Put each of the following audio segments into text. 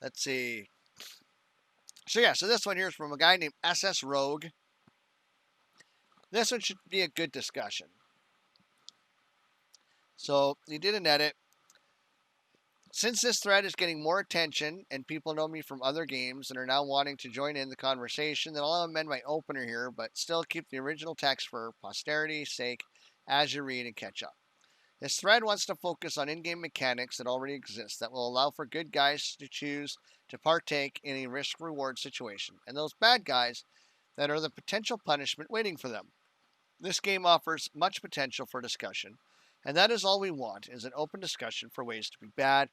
Let's see. So this one here is from a guy named SS Rogue. This one should be a good discussion. So he did an edit. Since this thread is getting more attention and people know me from other games and are now wanting to join in the conversation, then I'll amend my opener here, but still keep the original text for posterity's sake as you read and catch up. This thread wants to focus on in-game mechanics that already exist that will allow for good guys to choose to partake in a risk-reward situation, and those bad guys that are the potential punishment waiting for them. This game offers much potential for discussion, and that is all we want, is an open discussion for ways to be bad.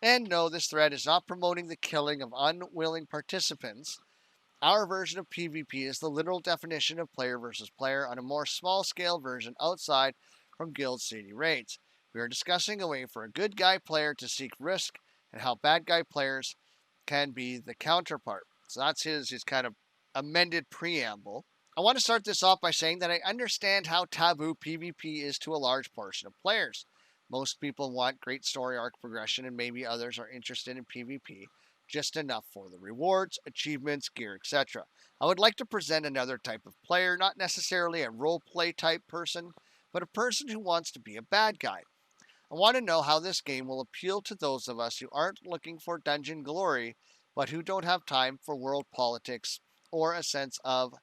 And no, this thread is not promoting the killing of unwilling participants. Our version of PvP is the literal definition of player versus player on a more small-scale version outside from Guild City raids. We are discussing a way for a good guy player to seek risk and how bad guy players can be the counterpart. So that's his kind of amended preamble. I want to start this off by saying that I understand how taboo PvP is to a large portion of players. Most people want great story arc progression, and maybe others are interested in PvP just enough for the rewards, achievements, gear, etc. I would like to present another type of player, not necessarily a roleplay type person, but a person who wants to be a bad guy. I want to know how this game will appeal to those of us who aren't looking for dungeon glory, but who don't have time for world politics or a sense of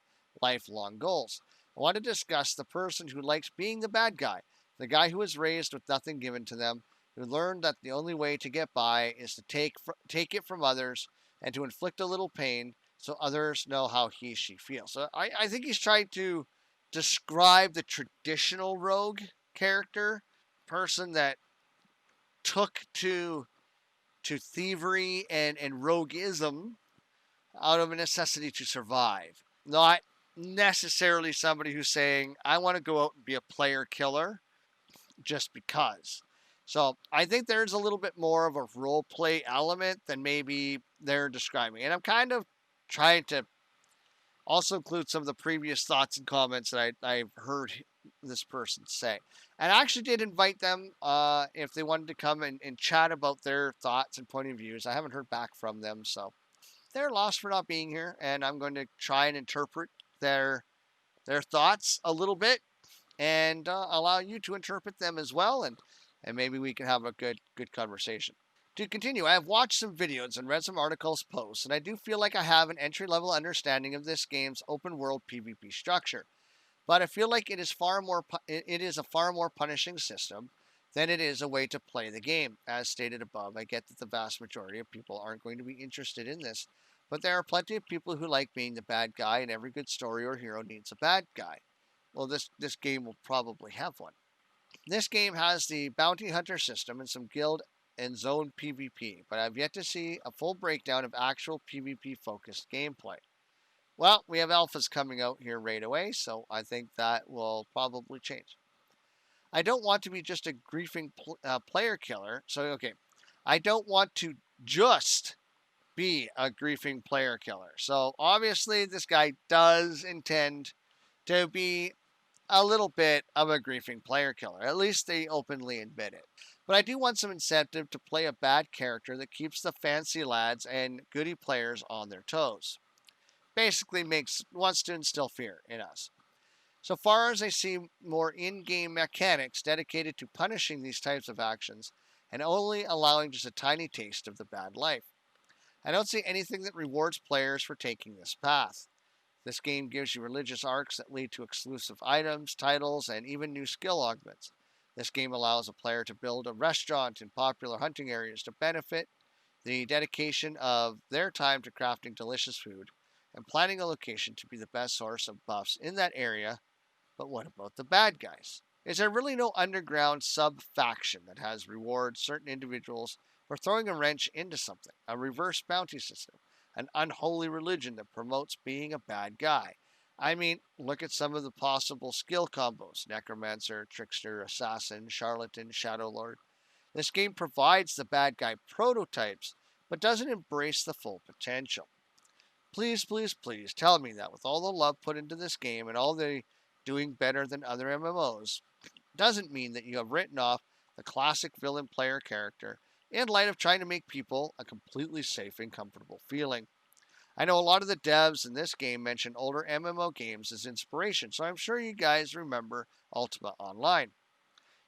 lifelong goals. I want to discuss the person who likes being the bad guy, the guy who was raised with nothing given to them, who learned that the only way to get by is to take it from others and to inflict a little pain so others know how she feels. So I think he's trying to describe the traditional rogue character, person that took to thievery and rogueism out of a necessity to survive. Not necessarily somebody who's saying, I want to go out and be a player killer just because. So I think there's a little bit more of a role play element than maybe they're describing. And I'm kind of trying to also include some of the previous thoughts and comments that I've heard this person say. And I actually did invite them if they wanted to come and chat about their thoughts and point of views. I haven't heard back from them, so they're lost for not being here. And I'm going to try and interpret their thoughts a little bit and allow you to interpret them as well, and maybe we can have a good conversation. To continue, I have watched some videos and read some articles, posts, and I do feel like I have an entry-level understanding of this game's open-world PvP structure. But I feel like it is a far more punishing system than it is a way to play the game. As stated above, I get that the vast majority of people aren't going to be interested in this, but there are plenty of people who like being the bad guy, and every good story or hero needs a bad guy. Well, this game will probably have one. This game has the bounty hunter system and some guild and zone PvP, but I've yet to see a full breakdown of actual PvP-focused gameplay. Well, we have alphas coming out here right away, so I think that will probably change. I don't want to be just a griefing player killer, I don't want to just be a griefing player killer. So obviously this guy does intend to be a little bit of a griefing player killer. At least they openly admit it. But I do want some incentive to play a bad character that keeps the fancy lads and goody players on their toes. Basically wants to instill fear in us. So far as I see more in-game mechanics dedicated to punishing these types of actions and only allowing just a tiny taste of the bad life. I don't see anything that rewards players for taking this path. This game gives you religious arcs that lead to exclusive items, titles, and even new skill augments. This game allows a player to build a restaurant in popular hunting areas to benefit the dedication of their time to crafting delicious food and planning a location to be the best source of buffs in that area. But what about the bad guys? Is there really no underground sub-faction that has rewarded certain individuals for throwing a wrench into something? A reverse bounty system? An unholy religion that promotes being a bad guy? I mean, look at some of the possible skill combos. Necromancer, Trickster, Assassin, Charlatan, Shadow Lord. This game provides the bad guy prototypes, but doesn't embrace the full potential. Please, please, please tell me that with all the love put into this game and all the doing better than other MMOs, doesn't mean that you have written off the classic villain player character in light of trying to make people a completely safe and comfortable feeling. I know a lot of the devs in this game mention older MMO games as inspiration, so I'm sure you guys remember Ultima Online.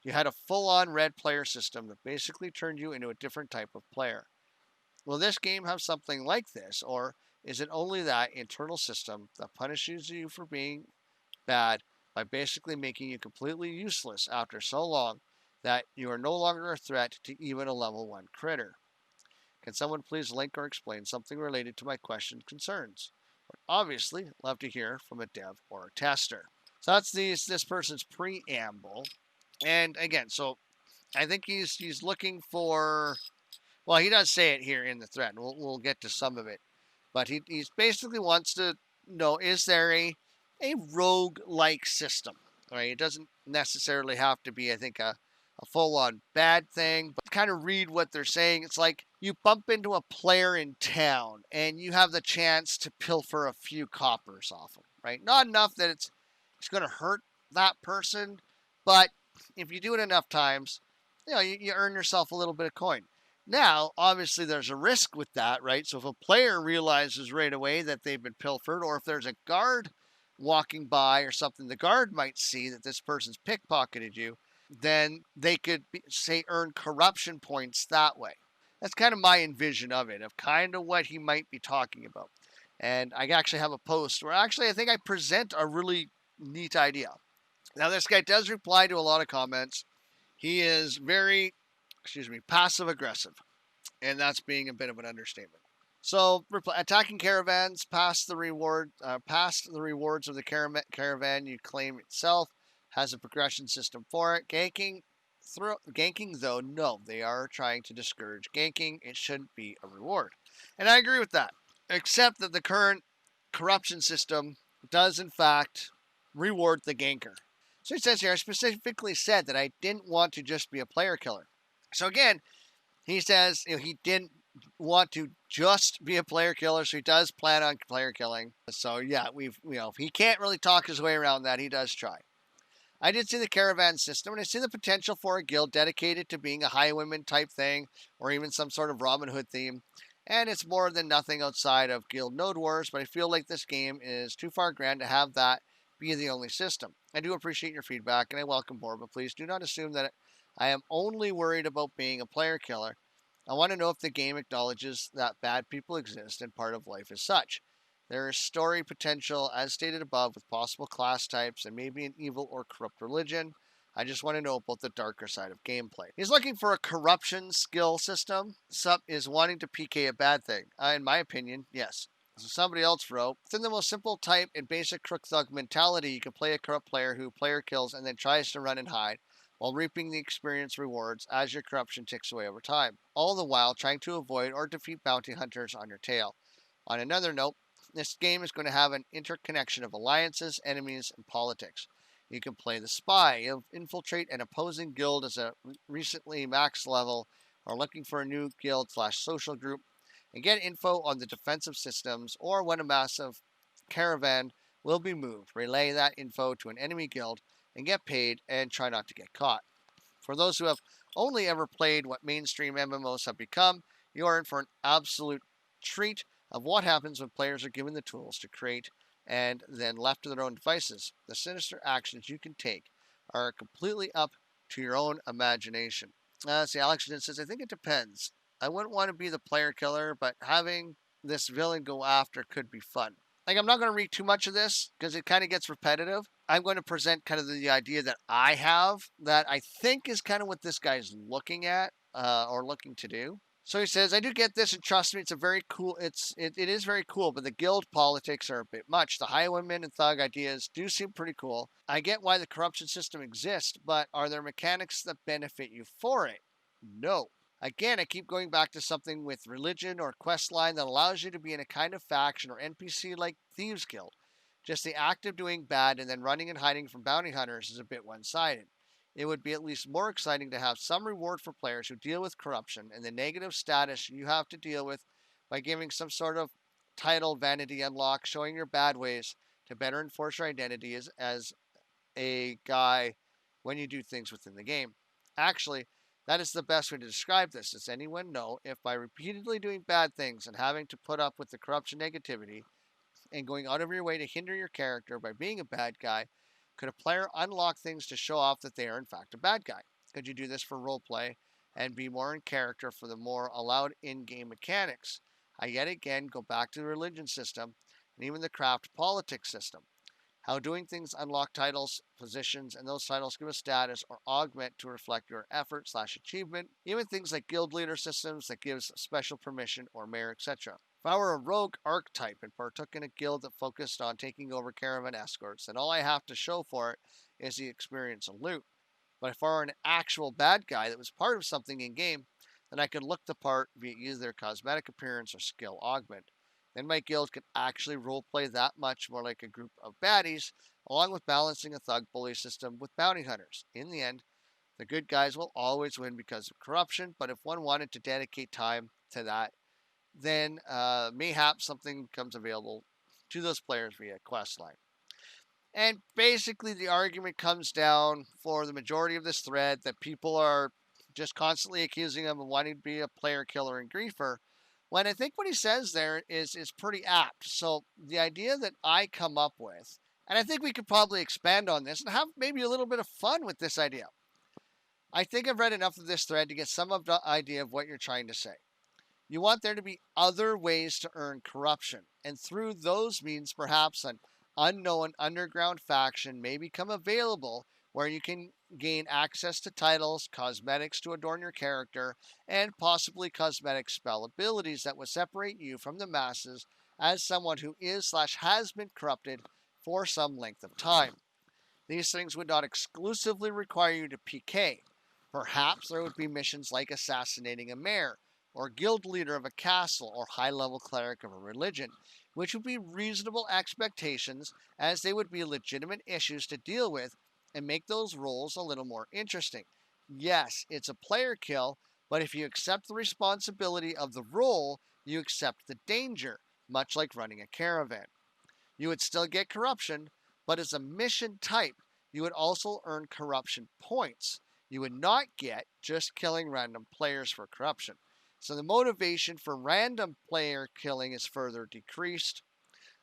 You had a full-on red player system that basically turned you into a different type of player. Will this game have something like this, or is it only that internal system that punishes you for being bad by basically making you completely useless after so long that you are no longer a threat to even a level 1 critter? Can someone please link or explain something related to my question concerns? Would obviously love to hear from a dev or a tester. So that's this person's preamble. And again, so I think he's looking for, well, he does say it here in the thread. We'll get to some of it. But he's basically wants to know, is there a rogue-like system? Right? It doesn't necessarily have to be, I think, a full-on bad thing, but kind of read what they're saying. It's like you bump into a player in town and you have the chance to pilfer a few coppers off them, right? Not enough that it's going to hurt that person, but if you do it enough times, you earn yourself a little bit of coin. Now, obviously, there's a risk with that, right? So if a player realizes right away that they've been pilfered, or if there's a guard walking by or something, the guard might see that this person's pickpocketed you, then they could, say, earn corruption points that way. That's kind of my envision of it, of kind of what he might be talking about. And I actually have a post where actually I think I present a really neat idea. Now, this guy does reply to a lot of comments. He is very, passive aggressive, and that's being a bit of an understatement. So, attacking caravans past the rewards of the caravan you claim itself has a progression system for it. Ganking, though, no, they are trying to discourage ganking. It shouldn't be a reward, and I agree with that. Except that the current corruption system does, in fact, reward the ganker. So it says here, I specifically said that I didn't want to just be a player killer. So again, he says he didn't want to just be a player killer, so he does plan on player killing. So yeah, he can't really talk his way around that. He does try. I did see the caravan system, and I see the potential for a guild dedicated to being a highwayman type thing, or even some sort of Robin Hood theme. And it's more than nothing outside of guild node wars, but I feel like this game is too far grand to have that be the only system. I do appreciate your feedback, and I welcome more, but please do not assume that I am only worried about being a player killer. I want to know if the game acknowledges that bad people exist and part of life is such. There is story potential, as stated above, with possible class types and maybe an evil or corrupt religion. I just want to know about the darker side of gameplay. He's looking for a corruption skill system. Sup is wanting to PK a bad thing. In my opinion, yes. So somebody else wrote, within the most simple type and basic crook thug mentality, you can play a corrupt player who player kills and then tries to run and hide, while reaping the experience rewards as your corruption ticks away over time, all the while trying to avoid or defeat bounty hunters on your tail. On another note, this game is going to have an interconnection of alliances, enemies, and politics. You can play the spy, infiltrate an opposing guild as a recently max level, or looking for a new guild/social group, and get info on the defensive systems, or when a massive caravan will be moved. Relay that info to an enemy guild and get paid, and try not to get caught. For those who have only ever played what mainstream MMOs have become, you are in for an absolute treat of what happens when players are given the tools to create and then left to their own devices. The sinister actions you can take are completely up to your own imagination. See, Alex says, I think it depends. I wouldn't want to be the player killer, but having this villain go after could be fun. Like, I'm not going to read too much of this because it kind of gets repetitive. I'm going to present kind of the idea that I have that I think is kind of what this guy's looking at or looking to do. So he says, I do get this, and trust me, it's a very cool. It is very cool, but the guild politics are a bit much. The highwaymen and thug ideas do seem pretty cool. I get why the corruption system exists, but are there mechanics that benefit you for it? No. Again, I keep going back to something with religion or quest line that allows you to be in a kind of faction or NPC like Thieves Guild. Just the act of doing bad and then running and hiding from bounty hunters is a bit one-sided. It would be at least more exciting to have some reward for players who deal with corruption and the negative status you have to deal with by giving some sort of title vanity unlock, showing your bad ways to better enforce your identity as a guy when you do things within the game. Actually, That is the best way to describe this. Does anyone know if by repeatedly doing bad things and having to put up with the corruption negativity and going out of your way to hinder your character by being a bad guy, could a player unlock things to show off that they are in fact a bad guy? Could you do this for roleplay and be more in character for the more allowed in-game mechanics? I yet again go back to the religion system and even the craft politics system. How doing things unlock titles, positions, and those titles give a status or augment to reflect your effort/achievement. Even things like guild leader systems that gives special permission or mayor, etc. If I were a rogue archetype and partook in a guild that focused on taking over caravan escorts, then all I have to show for it is the experience and loot. But if I were an actual bad guy that was part of something in game, then I could look the part via either cosmetic appearance or skill augment. Then my guild could actually roleplay that much more like a group of baddies, along with balancing a thug bully system with bounty hunters. In the end, the good guys will always win because of corruption, but if one wanted to dedicate time to that, then mayhaps something becomes available to those players via questline. And basically, the argument comes down for the majority of this thread that people are just constantly accusing him of wanting to be a player killer and griefer. When I think what he says there is pretty apt. So the idea that I come up with, and I think we could probably expand on this and have maybe a little bit of fun with this idea. I think I've read enough of this thread to get some of the idea of what you're trying to say. You want there to be other ways to earn corruption, and through those means, perhaps an unknown underground faction may become available where you can gain access to titles, cosmetics to adorn your character, and possibly cosmetic spell abilities that would separate you from the masses as someone who is/has been corrupted for some length of time. These things would not exclusively require you to PK. Perhaps there would be missions like assassinating a mayor, or guild leader of a castle, or high-level cleric of a religion, which would be reasonable expectations as they would be legitimate issues to deal with and make those roles a little more interesting. Yes, it's a player kill, but if you accept the responsibility of the role, you accept the danger, much like running a caravan. You would still get corruption, but as a mission type, you would also earn corruption points. You would not get just killing random players for corruption. So the motivation for random player killing is further decreased.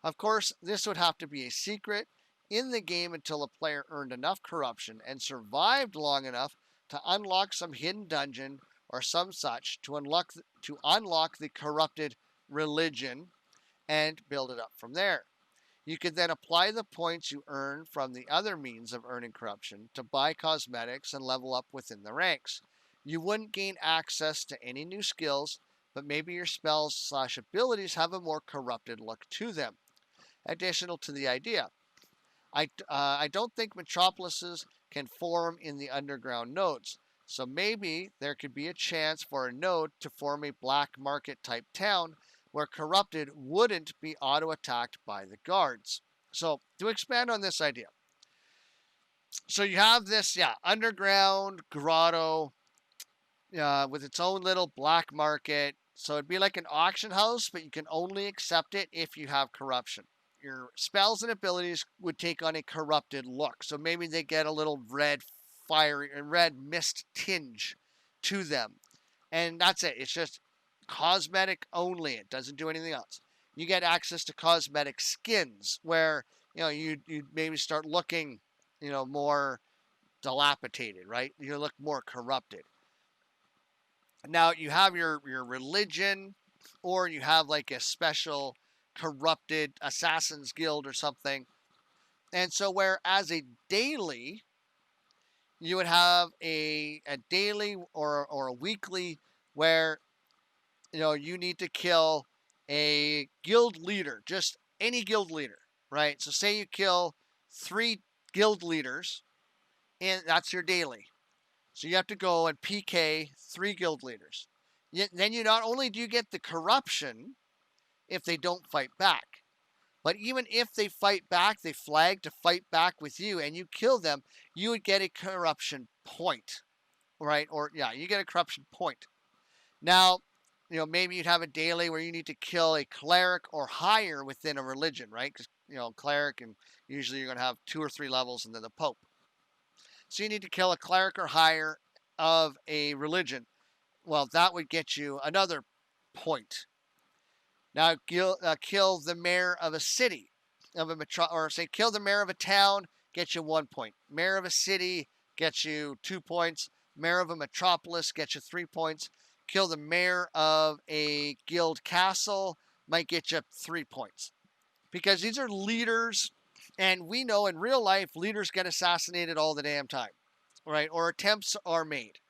Of course, this would have to be a secret in the game until a player earned enough corruption and survived long enough to unlock some hidden dungeon or some such to unlock the corrupted religion and build it up from there. You could then apply the points you earn from the other means of earning corruption to buy cosmetics and level up within the ranks. You wouldn't gain access to any new skills, but maybe your spells/abilities have a more corrupted look to them. Additional to the idea, I don't think metropolises can form in the underground nodes, so maybe there could be a chance for a node to form a black market type town where corrupted wouldn't be auto-attacked by the guards. So to expand on this idea, so you have this underground grotto with its own little black market. So it'd be like an auction house, but you can only accept it if you have corruption. Your spells and abilities would take on a corrupted look. So maybe they get a little red mist tinge to them. And that's it. It's just cosmetic only. It doesn't do anything else. You get access to cosmetic skins where, you maybe start looking, more dilapidated, right? You look more corrupted. Now you have your religion, or you have like a special corrupted assassins guild or something. And so where as a daily, you would have a daily or a weekly where you need to kill a guild leader, just any guild leader, right? So say you kill 3 guild leaders, and that's your daily. So you have to go and PK 3 guild leaders. Then you not only do you get the corruption if they don't fight back, but even if they fight back, they flag to fight back with you, and you kill them, you would get a corruption point, right? Or you get a corruption point. Now, maybe you'd have a daily where you need to kill a cleric or higher within a religion, right? Because, cleric, and usually you're going to have 2 or 3 levels, and then the pope. So you need to kill a cleric or higher of a religion, well, that would get you another point. Now, kill the mayor of a city, or say kill the mayor of a town, gets you 1 point. Mayor of a city gets you 2 points. Mayor of a metropolis gets you 3 points. Kill the mayor of a guild castle might get you 3 points. Because these are leaders, and we know in real life, leaders get assassinated all the damn time, right? Or attempts are made.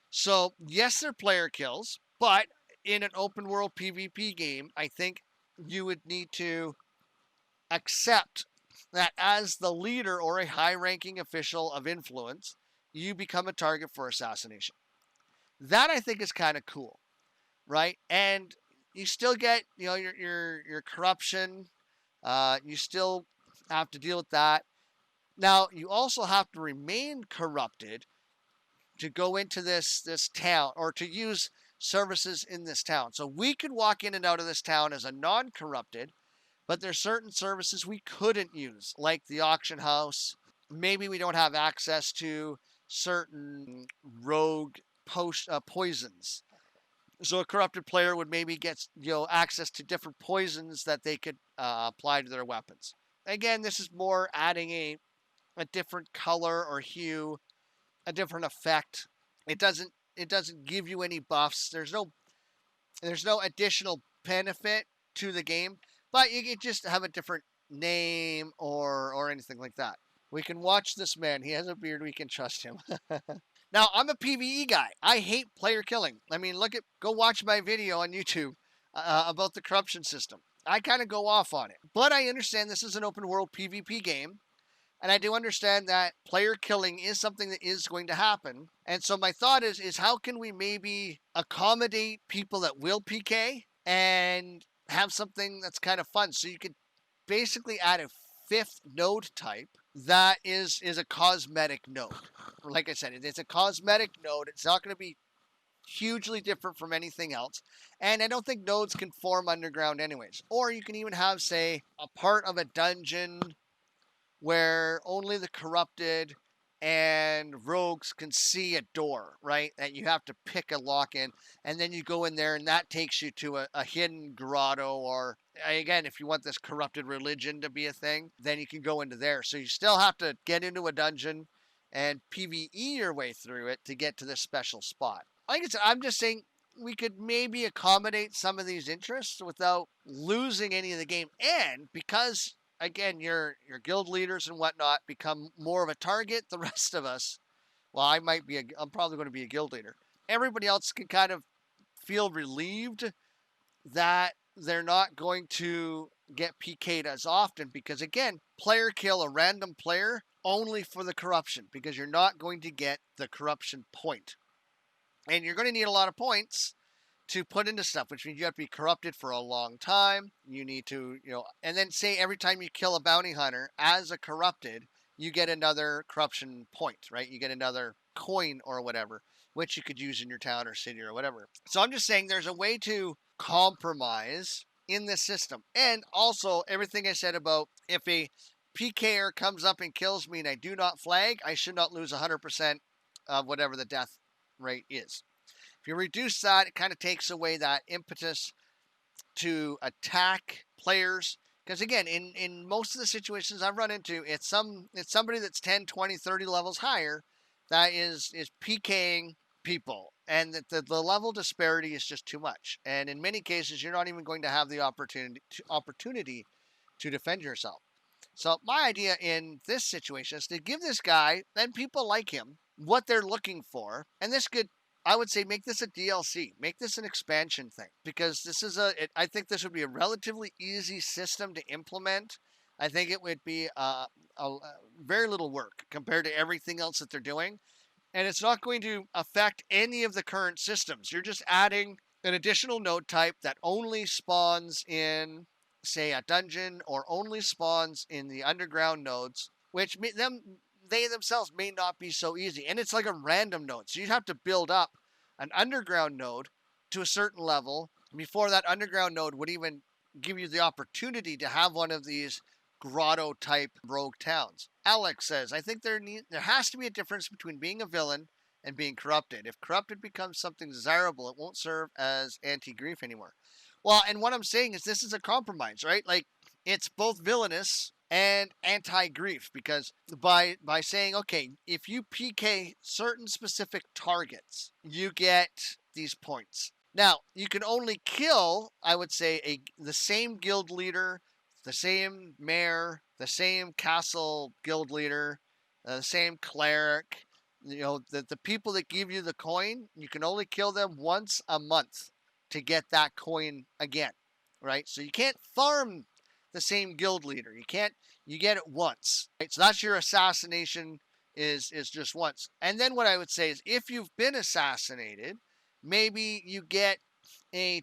So, yes, they're player kills, but in an open world PvP game, I think you would need to accept that as the leader or a high ranking official of influence, you become a target for assassination. That I think is kind of cool, right? And you still get, your corruption. You still have to deal with that. Now, you also have to remain corrupted to go into this town or to use services in this town. So we could walk in and out of this town as a non-corrupted, but there's certain services we couldn't use, like the auction house. Maybe we don't have access to certain rogue poisons. So a corrupted player would maybe get access to different poisons that they could apply to their weapons. Again, this is more adding a different color or hue, a different effect. It doesn't give you any buffs. There's no additional benefit to the game, but you can just have a different name or anything like that. We can watch this man. He has a beard. We can trust him. Now, I'm a PvE guy. I hate player killing. I mean, go watch my video on YouTube about the corruption system. I kind of go off on it, but I understand this is an open world PvP game. And I do understand that player killing is something that is going to happen. And so my thought is how can we maybe accommodate people that will PK and have something that's kind of fun? So you could basically add a fifth node type that is a cosmetic node. Like I said, it's a cosmetic node. It's not going to be hugely different from anything else. And I don't think nodes can form underground anyways. Or you can even have, say, a part of a dungeon where only the corrupted and rogues can see a door, right? That you have to pick a lock in, and then you go in there, and that takes you to a hidden grotto, or again, if you want this corrupted religion to be a thing, then you can go into there. So you still have to get into a dungeon and PvE your way through it to get to this special spot. Like I said, I'm just saying we could maybe accommodate some of these interests without losing any of the game, and because again, your guild leaders and whatnot become more of a target. The rest of us, well, I'm probably going to be a guild leader. Everybody else can kind of feel relieved that they're not going to get PK'd as often because, again, player kill a random player only for the corruption because you're not going to get the corruption point. And you're going to need a lot of points to put into stuff, which means you have to be corrupted for a long time. You need to, and then say every time you kill a bounty hunter as a corrupted, you get another corruption point, right? You get another coin or whatever, which you could use in your town or city or whatever. So I'm just saying there's a way to compromise in this system. And also everything I said about if a PKer comes up and kills me and I do not flag, I should not lose 100% of whatever the death rate is. If you reduce that, it kind of takes away that impetus to attack players. Because again, in most of the situations I've run into, it's somebody that's 10, 20, 30 levels higher that is PKing people. And that the level disparity is just too much. And in many cases, you're not even going to have the opportunity to defend yourself. So my idea in this situation is to give this guy, and people like him, what they're looking for. And this could, I would say, make this a DLC, make this an expansion thing, because I think this would be a relatively easy system to implement. I think it would be a very little work compared to everything else that they're doing. And it's not going to affect any of the current systems. You're just adding an additional node type that only spawns in, say, a dungeon or only spawns in the underground nodes, which they themselves may not be so easy. And it's like a random node. So you'd have to build up an underground node to a certain level before that underground node would even give you the opportunity to have one of these grotto type rogue towns. Alex says, I think there has to be a difference between being a villain and being corrupted. If corrupted becomes something desirable, it won't serve as anti-grief anymore. Well, and what I'm saying is this is a compromise, right? Like, it's both villainous and anti-grief, because by saying, okay, if you PK certain specific targets, you get these points. Now, you can only kill, I would say, the same guild leader, the same mayor, the same castle guild leader, the same cleric. The people that give you the coin, you can only kill them once a month to get that coin again, right? So you can't farm the same guild leader. You get it once, right? So that's your assassination is just once. And then what I would say is, if you've been assassinated, maybe you get a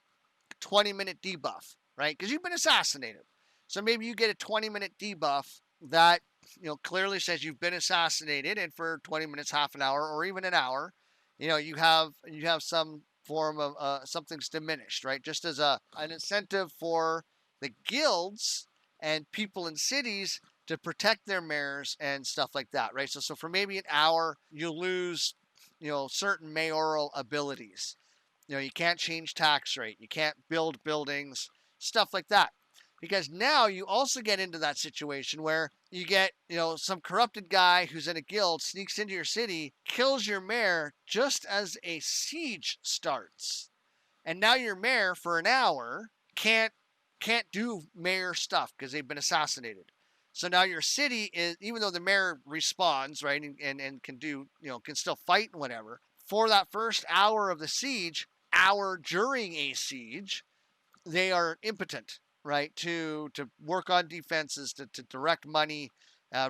20-minute debuff, right? Because you've been assassinated. So maybe you get a 20-minute debuff that clearly says you've been assassinated, and for 20 minutes, half an hour, or even an hour, you have some form of something's diminished, right? Just as an incentive for the guilds and people in cities to protect their mayors and stuff like that, right? So for maybe an hour, you lose certain mayoral abilities. You can't change tax rate, you can't build buildings, stuff like that. Because now you also get into that situation where you get, some corrupted guy who's in a guild sneaks into your city, kills your mayor just as a siege starts. And now your mayor for an hour can't do mayor stuff because they've been assassinated. So now your city is, even though the mayor respawns, right, and can do, can still fight and whatever, for that first hour of the siege, hour during a siege, they are impotent, right, to work on defenses, to direct money,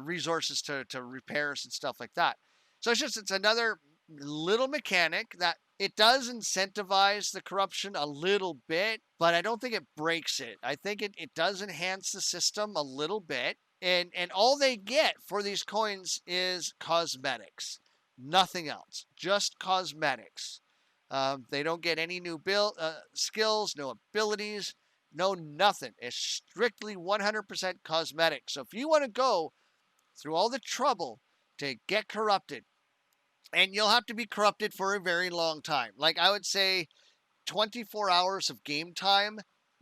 resources to repairs and stuff like that. So it's another little mechanic that it does incentivize the corruption a little bit, but I don't think it breaks it. I think it does enhance the system a little bit, and all they get for these coins is cosmetics, nothing else, just cosmetics. They don't get any new skills, no abilities, no nothing. It's strictly 100% cosmetic. So if you want to go through all the trouble to get corrupted, and you'll have to be corrupted for a very long time, like I would say 24 hours of game time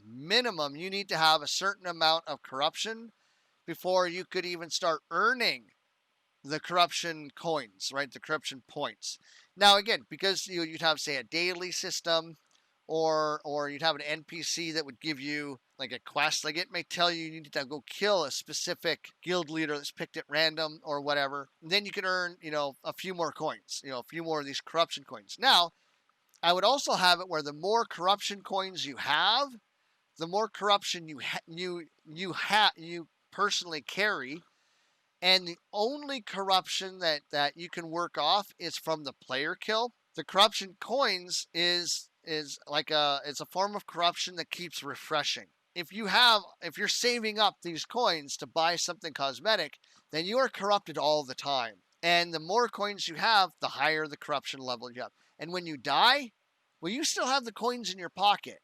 minimum, you need to have a certain amount of corruption before you could even start earning the corruption coins, right? The corruption points. Now, again, because you'd have, say, a daily system, or you'd have an NPC that would give you like a quest. Like, it may tell you need to go kill a specific guild leader that's picked at random or whatever. And then you can earn, a few more coins, a few more of these corruption coins. Now, I would also have it where the more corruption coins you have, the more corruption you personally carry. And the only corruption that you can work off is from the player kill. The corruption coins is like it's a form of corruption that keeps refreshing. If you're saving up these coins to buy something cosmetic, then you are corrupted all the time. And the more coins you have, the higher the corruption level you have. And when you die, well, you still have the coins in your pocket.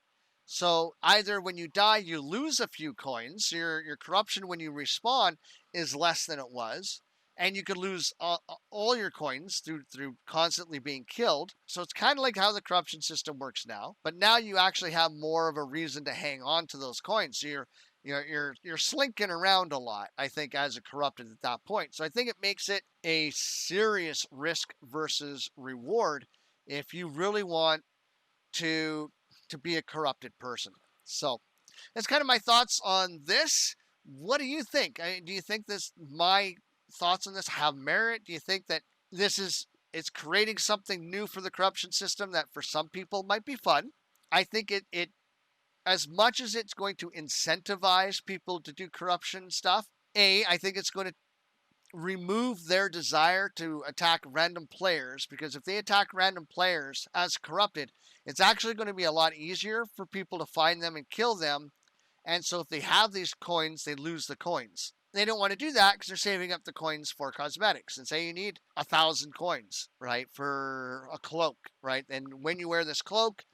So either when you die, you lose a few coins. Your corruption when you respawn is less than it was, and you could lose all your coins through constantly being killed. So it's kind of like how the corruption system works now, but now you actually have more of a reason to hang on to those coins. So you're slinking around a lot, I think, as a corrupted at that point. So I think it makes it a serious risk versus reward if you really want to be a corrupted person. So that's kind of my thoughts on this. What do you think? Do you think my thoughts on this have merit? Do you think that it's creating something new for the corruption system that for some people might be fun? I think it as much as it's going to incentivize people to do corruption stuff, I think it's going to remove their desire to attack random players, because if they attack random players as corrupted, it's actually going to be a lot easier for people to find them and kill them. And so if they have these coins, they lose the coins. They don't want to do that because they're saving up the coins for cosmetics. And say you need 1,000 coins, right, for a cloak, right? And when you wear this cloak,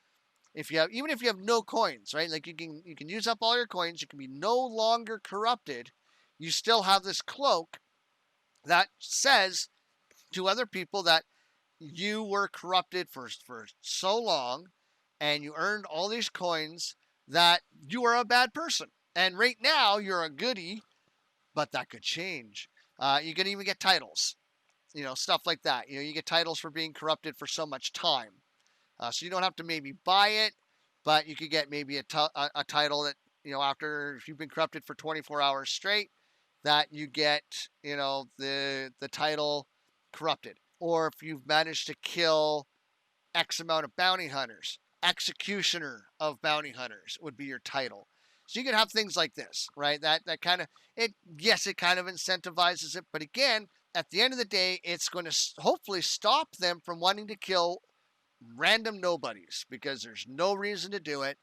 even if you have no coins, right, like you can use up all your coins, you can be no longer corrupted. You still have this cloak that says to other people that you were corrupted for so long and you earned all these coins that you are a bad person. And right now you're a goodie, but that could change. You can even get titles, stuff like that. You get titles for being corrupted for so much time. So you don't have to maybe buy it, but you could get maybe a title that, after if you've been corrupted for 24 hours straight, that you get, the title corrupted. Or if you've managed to kill X amount of bounty hunters, executioner of bounty hunters would be your title. So you can have things like this, right? That kind of it. Yes, it kind of incentivizes it, but again, at the end of the day, it's going to hopefully stop them from wanting to kill random nobodies because there's no reason to do it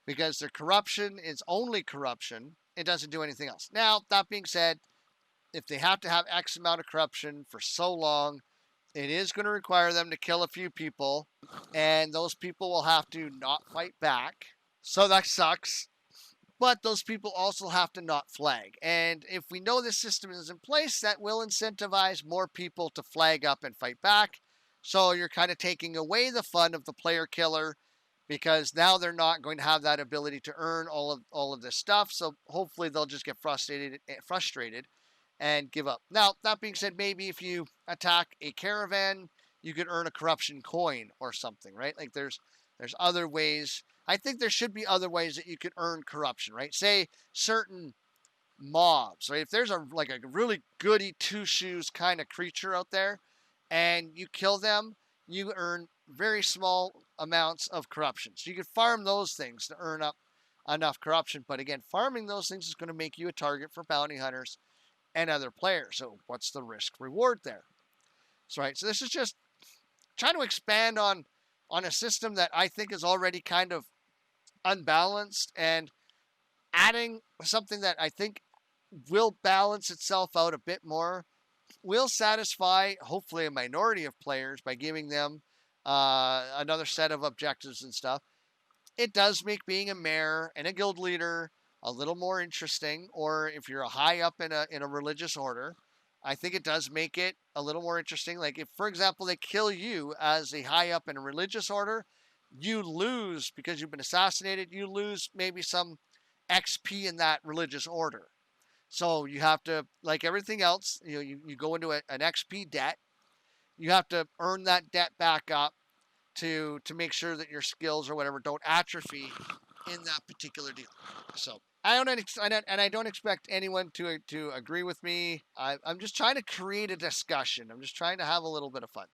because their corruption is only corruption. It doesn't do anything else. Now, that being said, if they have to have X amount of corruption for so long, it is going to require them to kill a few people, and those people will have to not fight back. So that sucks. But those people also have to not flag. And if we know this system is in place, that will incentivize more people to flag up and fight back. So you're kind of taking away the fun of the player killer because now they're not going to have that ability to earn all of this stuff. So hopefully they'll just get frustrated and give up. Now, that being said, maybe if you attack a caravan, you could earn a corruption coin or something, right? Like there's other ways. I think there should be other ways that you could earn corruption, right? Say certain mobs, right? If there's a really goody two shoes kind of creature out there and you kill them, you earn very small amounts of corruption. So you can farm those things to earn up enough corruption. But again, farming those things is going to make you a target for bounty hunters and other players. So what's the risk reward there? So right. So this is just trying to expand on a system that I think is already kind of unbalanced and adding something that I think will balance itself out a bit more, will satisfy hopefully a minority of players by giving them another set of objectives and stuff. It does make being a mayor and a guild leader a little more interesting, or if you're a high up in a religious order, I think it does make it a little more interesting. Like if, for example, they kill you as a high up in a religious order, you lose because you've been assassinated. You lose maybe some XP in that religious order. So you have to, like everything else, you go into an XP debt. You have to earn that debt back up to make sure that your skills or whatever don't atrophy in that particular deal. So I don't expect anyone to agree with me. I'm just trying to create a discussion. I'm just trying to have a little bit of fun.